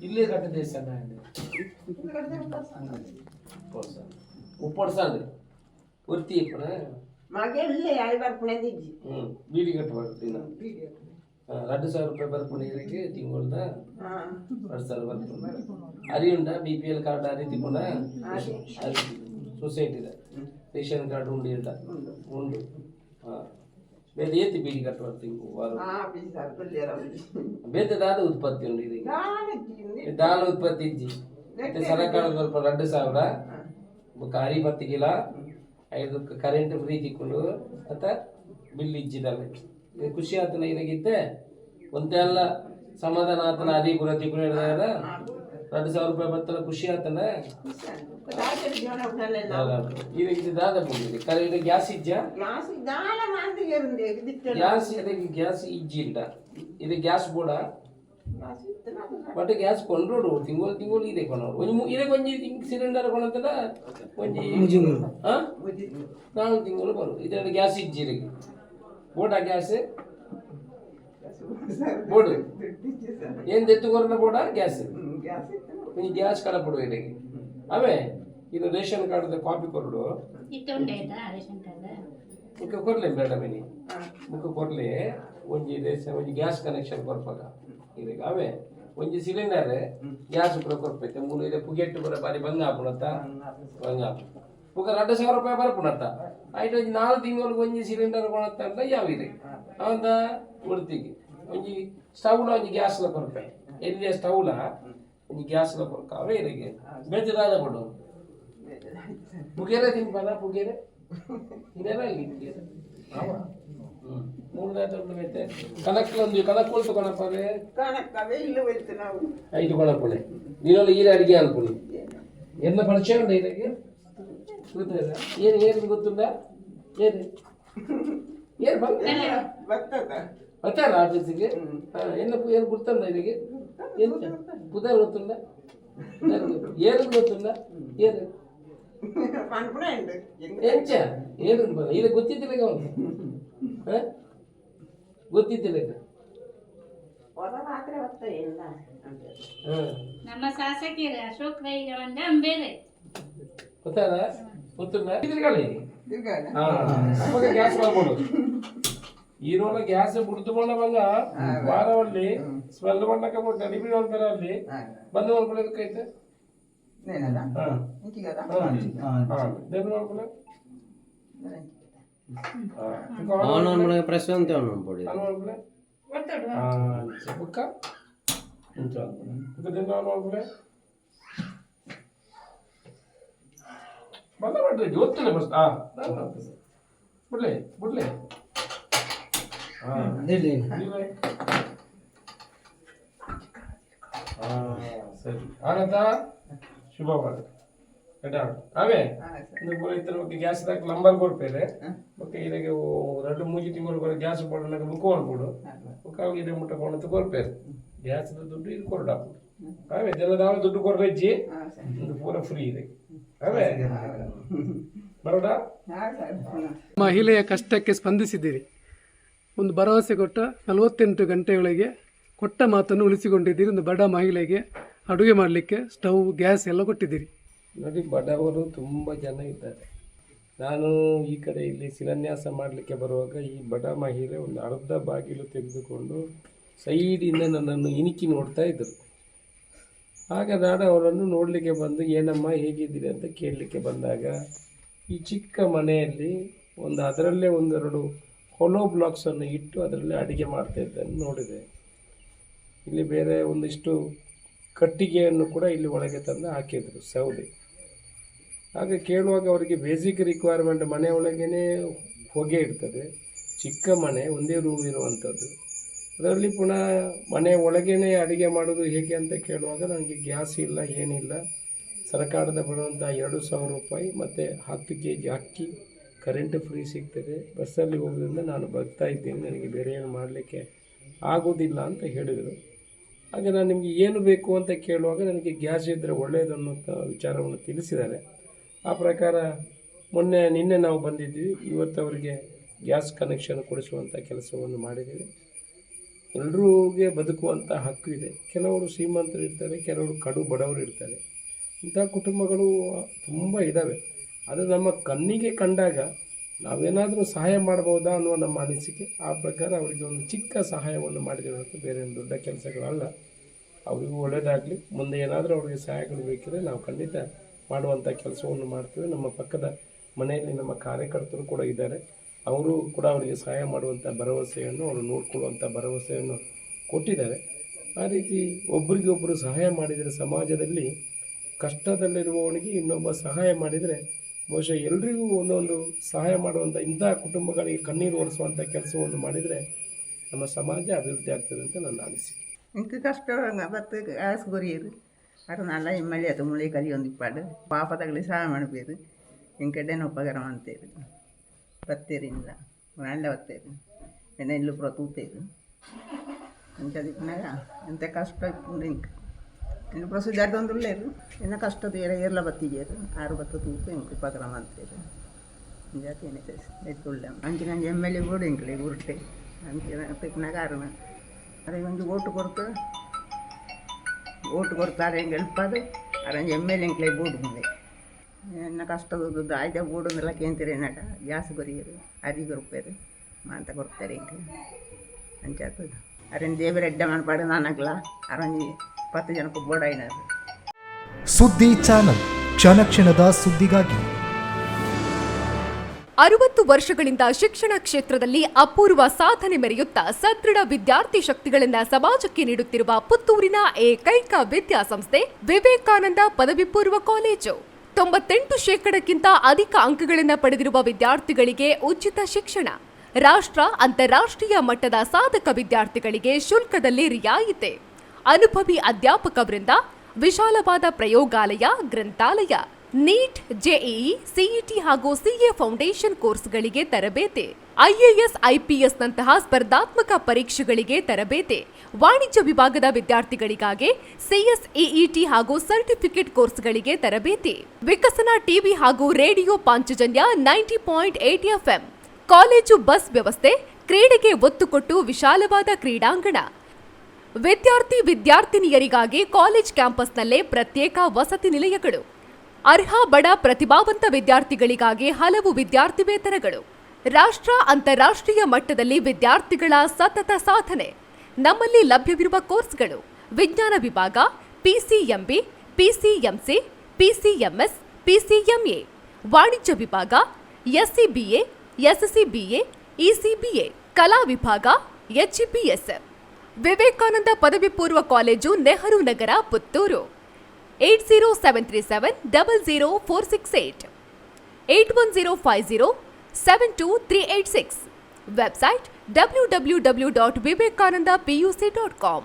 ఇల్లే కట్ట చేస్తాను ఉప్పొడసాలి వృత్తి ఇప్పుడు ಬೀಡಿ ಕಟ್ಟಬಾರ್ದು ₹2,000 ಬರ್ಪುಣಿಗೆ ತಿಂಗಳದ 2,000 ಬರ್ಪುಣಿ ಅರಿ ಉಂಟಾ BPL ಕಾರ್ಡ್ ಆ ರೀತಿ ಕೂಡ ಸೊಸೈಟಿದ ರೇಷನ್ ಕಾರ್ಡ್ ಉಂಡು ಇಲ್ಲ ಉಂಡು ಬೇರೆ ಏತಿ ಬೀಡಿ ಕಟ್ಟಬಾರ್ದು ತಿಂಗಳು ವಾರ ಬೇರೆ ದಾದ ಉತ್ಪತ್ತಿ ಉಂಡು ಇದೀಗ ದಾನ ಉತ್ಪತ್ತಿ ಇಜ್ಜಿ ಸರ್ಕಾರ ಸ್ವಲ್ಪ 2,000 ಕಾರಿ ಬತ್ತಿಗಿಲ್ಲ 5 ಕರೆಂಟ್ ಫ್ರೀ ತಿಕ್ಕೊಂಡು ಅಥವಾ ಬಿಲ್ ಇಜ್ಜಿದಲ್ಲ ಖುಷಿ ಆತನ ಇದಾಗಿತ್ತೆ ಒಂದೆಲ್ಲ ಸಮಾಧಾನ ಆತನ ಅದಿ ಗುರ ತಿಕ್ಕೊಂಡು ಹೇಳಿದಾಗ ₹2,000 ಬತ್ತಲ್ಲ ಖುಷಿ ಆತನ ಇದಕ್ಕೆ ದಾದ ಬಂದಿದೆ ಕರೆಂಟ್ ಗ್ಯಾಸ್ ಇಜ್ಜ ಗ್ಯಾಸ್ ಇದಕ್ಕೆ ಗ್ಯಾಸ್ ಇಜ್ಜಿಲ್ಲ ಇದು ಗ್ಯಾಸ್ ಬೋರ್ಡ ಬಟ್ ಗ್ಯಾಸ್ ಕೊಂಡ್ರೋಡು ತಿಂಗಳು ಇದೆ ಕೊಂಡೋಡು ಇದಕ್ಕೆ ಒಂಜಿ ಸಿಲಿಂಡರ್ ಕೊಂಡಂತದ ಒಂಜಿ 4 ತಿಂಗಳು ಬರು ಇದರಲ್ಲಿ ಗ್ಯಾಸ್ ಇಜ್ಜಿರಿಗೆ ಬೋಟ ಗ್ಯಾಸ್ ಬೋರ್ಡು ಏನು ತೆತ್ತುಕೊರನ ಬೋಟ ಗ್ಯಾಸ್ ಒಂಜಿ ಗ್ಯಾಸ್ ಕಡ ಪಡುವ ಇದಕ್ಕೆ ಅವೇ ಇದು ರೇಷನ್ ಕಾರ್ಡ್ ಕಾಪಿ ಕೊರಡು ಮುಖ ಕೊರ್ಲೆ ಬೇಡ ಮೇನಿ ಮುಖ ಕೊರ್ಲೆ ಒಂಜಿ ರೇಷನ್ ಒಂಜಿ ಗ್ಯಾಸ್ ಕನೆಕ್ಷನ್ ಕೊರ್ಪಾಗ ಇದಕ್ಕೆ ಅವೇ ಒಂಜಿ ಸಿಲಿಂಡರ್ ಗ್ಯಾಸ್ ಪುರ ಕೊರ್ಪೈತೆ ಮೂಲ ಇದೆ ಪುಗೆಟ್ಟು ಪುರ ಬಾರಿ ಬಂಗ ಆಪುಣತ್ತ ಬಂಗ ಪುಗ ₹2,000 ಬರ್ಪುಣತ್ತ ಆಯ್ತು ಒಂಜಿ 4 ತಿಂಗಳಿಗೆ ಒಂಜಿ ಸಿಲಿಂಡರ್ ಕೊಣತ್ತ ಅಂತ ಯಾವ ಇದೆ ಅವಂದ ಉಡ್ತಿಗೆ ಒಂಜಿ ಸ್ಟವ್ಲ ಒಂಜಿ ಗ್ಯಾಸ್ಲ ಕೊರ್ಪೆ ಎಲ್ಲಿ ಸ್ಟವ್ಲ ಒಂಜಿ ಗ್ಯಾಸ್ಲ ಕೊರ್ಕ ಅವೇ ಇದಕ್ಕೆ ಬೇಜಾರಾದ ಕೊಡು ಪುಗೇರೆ ತಿನ್ಪಲ್ಲ ಪುಗೇರೆ ಇದೆಲ್ಲ ಇಲ್ಲಿ ಕಣಕ್ಕೊಳ್ತು ಕಣಪ್ಪೇ ಐದು ಕಣಪ್ಪಳೆ ನೀನೊಂದು ಈರ ಅಡಿಗೆ ಅನ್ಕೊಳ್ಳಿ ಎಲ್ಲ ಪರಿಚಯ ಉಂಟ ಇದಕ್ಕೆ ಏನು ಏನು ಗೊತ್ತುಂಟ ಏನು ಏನು ಬರ್ತಾರ ಆಫೀಸಿಗೆ ಎಲ್ಲ ಏನು ಗೊತ್ತುಂಟ ಇದಕ್ಕೆ ಏನು ಪುದರ್ ಗೊತ್ತುಂಟ ಏನು ಗೊತ್ತುಂಟ ಏನು ಎಂಚ ಏನು ಇದು ಗೊತ್ತಿದ್ದಿಲ್ಲ ಅವನು ಗೊತ್ತಿದ್ದಿಲ್ಲ ಇದು ನಮ್ಮ ಶಾಸಕರ ಅಶೋಕ್ ರೈ ಬೇರೆ ಗೊತ್ತಾದ ಗೊತ್ತಿಲ್ಲ ಗ್ಯಾಸ್ ಮಾಡ್ಬೋದು ಈ ರೋಲ ಗ್ಯಾಸ್ ಬುಡ್ದುಕೊಂಡ ಬಂಗ ವಾರವಲ್ಲಿ ಸ್ಮೆಲ್ ಮಾಡಕ ಗಡಿಬಿಡಿ ಅಂತಾರ ಅಲ್ಲಿ ಬಂದು ಮಾಡ್ಕೊಳ್ಳೋದಕ್ಕೈತೆ ಪ್ರಶಾಂತ ಗೊತ್ತಿಲ್ಲ ಬಸ್ ಬಿಡ್ಲೆ ಬಿಡ್ಲೆ ಸರಿ ಆಗತ್ತ ಶುಭವಾದ అవే ఇతను గ్యాస్ దాకా నంబర్ కొడిపోయి ఒక ఇదకి 2-3 తింగలు కూడా గ్యాస్ పోవడానికి ముక్కోనుకోడు ఒక ఇదే ముట్ట కొనంత కోల్పోయారు గ్యాస్ ದುಡ್ಡು ಇದು ಕೊರಡ ಅವೇ ಜನದಾವ ದುಡ್ಡು ಕೊರವೆಜ್ಜಿ ಇದು ಪೂರ ಫ್ರೀ ಇದೆ ಅವೇ ಬರೋಡ ಮಹಿಳೆಯ ಕಷ್ಟಕ್ಕೆ ಸ್ಪಂದಿಸಿದ್ದೀರಿ. ಒಂದು ಭರವಸೆ ಕೊಟ್ಟ 48 ಗಂಟೆಯೊಳಗೆ ಕೊಟ್ಟ ಮಾತನ್ನು ಉಳಿಸಿಕೊಂಡಿದ್ದೀರಿ. ಒಂದು ಬಡ ಮಹಿಳೆಗೆ ಅಡುಗೆ ಮಾಡಲಿಕ್ಕೆ ಸ್ಟವ್ ಗ್ಯಾಸ್ ಎಲ್ಲ ಕೊಟ್ಟಿದ್ದೀರಿ. ನೋಡಿ, ಬಡವರು ತುಂಬ ಜನ ಇದ್ದಾರೆ. ನಾನು ಈ ಕಡೆ ಇಲ್ಲಿ ಶಿಲಾನ್ಯಾಸ ಮಾಡಲಿಕ್ಕೆ ಬರುವಾಗ ಈ ಬಡ ಮಹಿಳೆ ಒಂದು ಅರ್ಧ ಬಾಗಿಲು ತೆಗೆದುಕೊಂಡು ಸೈಡಿಂದ ನನ್ನನ್ನು ಇಣಿಕಿ ನೋಡ್ತಾ ಇದ್ದರು. ಆಗ ನಾನು ಅವರನ್ನು ನೋಡಲಿಕ್ಕೆ ಬಂದು ಏನಮ್ಮ ಹೇಗಿದ್ದೀರಿ ಅಂತ ಕೇಳಲಿಕ್ಕೆ ಬಂದಾಗ ಈ ಚಿಕ್ಕ ಮನೆಯಲ್ಲಿ ಅದರಲ್ಲೇ ಒಂದೆರಡು ಹೊಲೋ ಬ್ಲಾಕ್ಸನ್ನು ಇಟ್ಟು ಅದರಲ್ಲೇ ಅಡುಗೆ ಮಾಡ್ತಾ ಇದ್ದನ್ನು ನೋಡಿದೆ. ಇಲ್ಲಿ ಬೇರೆ ಒಂದಿಷ್ಟು ಕಟ್ಟಿಗೆಯನ್ನು ಕೂಡ ಇಲ್ಲಿ ಒಳಗೆ ತಂದು ಹಾಕಿದರು, ಸೌದೆ. ಆಗ ಕೇಳುವಾಗ ಅವರಿಗೆ ಬೇಸಿಕ್ ರಿಕ್ವೈರ್ಮೆಂಟ್, ಮನೆ ಒಳಗೇ ಹೊಗೆ ಇರ್ತದೆ, ಚಿಕ್ಕ ಮನೆ, ಒಂದೇ ರೂಮ್ ಇರುವಂಥದ್ದು, ಅದರಲ್ಲಿ ಪುನಃ ಮನೆ ಒಳಗೇ ಅಡುಗೆ ಮಾಡೋದು ಹೇಗೆ ಅಂತ ಕೇಳುವಾಗ ನನಗೆ ಗ್ಯಾಸ್ ಇಲ್ಲ, ಏನಿಲ್ಲ, ಸರ್ಕಾರದ ಬರುವಂಥ 2,000 ರೂಪಾಯಿ ಮತ್ತು 10 kg ಅಕ್ಕಿ, ಕರೆಂಟ್ ಫ್ರೀ ಸಿಗ್ತದೆ, ಬಸ್ಸಲ್ಲಿ ಹೋಗೋದ್ರಿಂದ ನಾನು ಬರ್ತಾ ಇದ್ದೀನಿ, ನನಗೆ ಬೇರೆ ಏನು ಮಾಡಲಿಕ್ಕೆ ಆಗೋದಿಲ್ಲ ಅಂತ ಹೇಳಿದರು. ಆಗ ನಾನು ನಿಮಗೆ ಏನು ಬೇಕು ಅಂತ ಕೇಳುವಾಗ ನನಗೆ ಗ್ಯಾಸ್ ಇದ್ದರೆ ಒಳ್ಳೆಯದು ಅನ್ನೋಂಥ ವಿಚಾರವನ್ನು ತಿಳಿಸಿದ್ದಾರೆ. ಆ ಪ್ರಕಾರ ನಿನ್ನೆ ನಾವು ಬಂದಿದ್ವಿ. ಇವತ್ತು ಅವರಿಗೆ ಗ್ಯಾಸ್ ಕನೆಕ್ಷನ್ ಕೊಡಿಸುವಂಥ ಕೆಲಸವನ್ನು ಮಾಡಿದ್ದೀವಿ. ಎಲ್ಲರಿಗೆ ಬದುಕುವಂಥ ಹಕ್ಕು ಇದೆ. ಕೆಲವರು ಶ್ರೀಮಂತರು ಇರ್ತಾರೆ, ಕೆಲವರು ಕಡು ಬಡವರು ಇರ್ತಾರೆ. ಇಂಥ ಕುಟುಂಬಗಳು ತುಂಬ ಇದ್ದಾವೆ. ಅದು ನಮ್ಮ ಕಣ್ಣಿಗೆ ಕಂಡಾಗ ನಾವೇನಾದರೂ ಸಹಾಯ ಮಾಡ್ಬೋದಾ ಅನ್ನುವ ನಮ್ಮ ಅನಿಸಿಕೆ. ಆ ಪ್ರಕಾರ ಅವರಿಗೆ ಒಂದು ಚಿಕ್ಕ ಸಹಾಯವನ್ನು ಮಾಡಿದೆ ಹೊರತು ಬೇರೆ ಒಂದು ದೊಡ್ಡ ಕೆಲಸಗಳಲ್ಲ. ಅವರಿಗೂ ಒಳ್ಳೆಯದಾಗಲಿ. ಮುಂದೆ ಏನಾದರೂ ಅವರಿಗೆ ಸಹಾಯಗಳು ಬೇಕಿದ್ರೆ ನಾವು ಖಂಡಿತ ಮಾಡುವಂಥ ಕೆಲಸವನ್ನು ಮಾಡ್ತೇವೆ. ನಮ್ಮ ಪಕ್ಕದ ಮನೆಯಲ್ಲಿ ನಮ್ಮ ಕಾರ್ಯಕರ್ತರು ಕೂಡ ಇದ್ದಾರೆ. ಅವರು ಕೂಡ ಅವರಿಗೆ ಸಹಾಯ ಮಾಡುವಂಥ ಭರವಸೆಯನ್ನು, ಅವರು ನೋಡಿಕೊಳ್ಳುವಂಥ ಭರವಸೆಯನ್ನು ಕೊಟ್ಟಿದ್ದಾರೆ. ಆ ರೀತಿ ಒಬ್ಬರಿಗೊಬ್ಬರು ಸಹಾಯ ಮಾಡಿದರೆ ಸಮಾಜದಲ್ಲಿ ಕಷ್ಟದಲ್ಲಿರುವವನಿಗೆ ಇನ್ನೊಬ್ಬ ಸಹಾಯ ಮಾಡಿದರೆ ಬಹುಶಃ ಎಲ್ರಿಗೂ ಒಂದೊಂದು ಸಹಾಯ ಮಾಡುವಂಥ ಇಂಥ ಕುಟುಂಬಗಳಿಗೆ ಕಣ್ಣೀರು ಒರೆಸುವಂಥ ಕೆಲಸವನ್ನು ಮಾಡಿದರೆ ನಮ್ಮ ಸಮಾಜ ಅಭಿವೃದ್ಧಿ ಆಗ್ತದೆ ಅಂತ ನನ್ನ ಅನಿಸಿಕೆ. എനിക്ക് കഷ്ടം പത്ത് ഗ്യാസ് കൊറിയത് അത് നല്ല ഇമ്മളിയത് മുളി കരി ഒന്നിപ്പാട് പാപ്പതകളി സാധനമാണ് പേര് എനിക്കെടേനെ ಉಪಕಾರ ಮಾಡ್ತೇವೆ ಬತ್ತೇರಿಲ್ಲ നല്ല ಬತ್ತೇರಿ ಎಣ್ಣೆ ಇಲ್ಲು ಪುರ ತೂತೇರು ಇಂಥ ದಿಕ್ಕಿನಾಗ ಎಂಥ ಕಷ್ಟ ಇಟ್ಕೊಂಡು ಇಂಕ್ ಇನ್ನು ಪ್ರೊಸೀಜರ್ ತೊಂದಿರಲೇರು ಇನ್ನು ಕಷ್ಟದ ಎಲ್ಲ ಬತ್ತಿಗೇರು 6 ಬತ್ತ ತೂತು ಇಂಕ್ ಉಪಕಾರ ಮಾಡ್ತೇವೆ ಜಾತಿ ಏನಿದೆ ಎತ್ತುಳ್ಳ ಅಂಚಿನ MLA ಕೂಡ ಇಂಕ್ಲೆ ಉರುಟೆ ಅಂಚಿನ ತಿಕ್ಕಿನಾಗ ಕಾರಣ ಅದೇ ಒಂದು ಓಟು ಕೊಡ್ತಾರೆ ಹೆಂಗೆ ಎಲ್ಪದು ಅರಂಜ್ MLA ಇಂಕ್ಲೆ ಬೋರ್ಡ್ ಮುಂದೆ ಎನ್ನ ಕಷ್ಟದ್ದು ಆಯ್ತಾ ಬೋರ್ಡನ್ನೆಲ್ಲ ಕೇಂತೀರಿ ನಟ ಗ್ಯಾಸ್ ಕೊರಿಯರು ಅರಿಗೆ ರೂಪಾಯಿ ಮಾಂತ ಕೊಡ್ತಾರೆ ಇಂಕ ಅಂಚಾಗ್ತದೆ ಅರಂಜ್ ದೇವರ ಎಡ್ಡೆ ಮಾಡ್ಪಾಡು ನಾನಾಗಲ್ಲ ಅರಂಜ್ 10 ಜನಕ್ಕೆ ಬೋರ್ಡ್ ಆಯ್ನಾರು. ಸುದ್ದಿ ಚಾನಲ್ ಕ್ಷಣ ಕ್ಷಣದ ಸುದ್ದಿಗಾಗಿ. 60 ವರ್ಷಗಳಿಂದ ಶಿಕ್ಷಣ ಕ್ಷೇತ್ರದಲ್ಲಿ ಅಪೂರ್ವ ಸಾಧನೆ ಮೆರೆಯುತ್ತಾ ಸದೃಢ ವಿದ್ಯಾರ್ಥಿ ಶಕ್ತಿಗಳನ್ನು ಸಮಾಜಕ್ಕೆ ನೀಡುತ್ತಿರುವ ಪುತ್ತೂರಿನ ಏಕೈಕ ವಿದ್ಯಾಸಂಸ್ಥೆ ವಿವೇಕಾನಂದ ಪದವಿ ಪೂರ್ವ ಕಾಲೇಜು. 98% ಅಧಿಕ ಅಂಕಗಳನ್ನು ಪಡೆದಿರುವ ವಿದ್ಯಾರ್ಥಿಗಳಿಗೆ ಉಚಿತ ಶಿಕ್ಷಣ, ರಾಷ್ಟ್ರ ಅಂತಾರಾಷ್ಟ್ರೀಯ ಮಟ್ಟದ ಸಾಧಕ ವಿದ್ಯಾರ್ಥಿಗಳಿಗೆ ಶುಲ್ಕದಲ್ಲಿ ರಿಯಾಯಿತಿ, ಅನುಭವಿ ಅಧ್ಯಾಪಕ ವೃಂದ, ವಿಶಾಲವಾದ ಪ್ರಯೋಗಾಲಯ, ಗ್ರಂಥಾಲಯ, ನೀಟ್, ಜೆಇಇ, ಸಿಇಟಿ ಹಾಗೂ ಸಿಎ ಫೌಂಡೇಶನ್ ಕೋರ್ಸ್ಗಳಿಗೆ ತರಬೇತಿ, IAS, IPS ನಂತಹ ಸ್ಪರ್ಧಾತ್ಮಕ ಪರೀಕ್ಷೆಗಳಿಗೆ ತರಬೇತಿ, ವಾಣಿಜ್ಯ ವಿಭಾಗದ ವಿದ್ಯಾರ್ಥಿಗಳಿಗಾಗಿ CSEET ಹಾಗೂ ಸರ್ಟಿಫಿಕೇಟ್ ಕೋರ್ಸ್ಗಳಿಗೆ ತರಬೇತಿ, ವಿಕಸನ ಟಿವಿ ಹಾಗೂ radio Panchajanya 90.8 FM, college bus ವ್ಯವಸ್ಥೆ, ಕ್ರೀಡೆಗೆ ಒತ್ತು ಕೊಟ್ಟು ವಿಶಾಲವಾದ ಕ್ರೀಡಾಂಗಣ, ವಿದ್ಯಾರ್ಥಿನಿಯರಿಗಾಗಿ ಕಾಲೇಜ್ ಕ್ಯಾಂಪಸ್ನಲ್ಲೇ ಪ್ರತ್ಯೇಕ ವಸತಿ ನಿಲಯಗಳು, ಅರ್ಹ ಬಡ ಪ್ರತಿಭಾವಂತ ವಿದ್ಯಾರ್ಥಿಗಳಿಗಾಗಿ ಹಲವು ವಿದ್ಯಾರ್ಥಿ ವೇತನಗಳು, ರಾಷ್ಟ್ರ ಅಂತಾರಾಷ್ಟ್ರೀಯ ಮಟ್ಟದಲ್ಲಿ ವಿದ್ಯಾರ್ಥಿಗಳ ಸತತ ಸಾಧನೆ. ನಮ್ಮಲ್ಲಿ ಲಭ್ಯವಿರುವ ಕೋರ್ಸ್ಗಳು: ವಿಜ್ಞಾನ ವಿಭಾಗ, PCMB, PCMC, PCMS, PCMA, ವಾಣಿಜ್ಯ ವಿಭಾಗ, SCBA, SCBA, ECBA, ಕಲಾ ವಿಭಾಗ, HEPS. ವಿವೇಕಾನಂದ ಪದವಿ ಪೂರ್ವ college, Nehru Nagar, Puttur. 80737 00468 81050 72386. Website www.vivekanandapuc.com.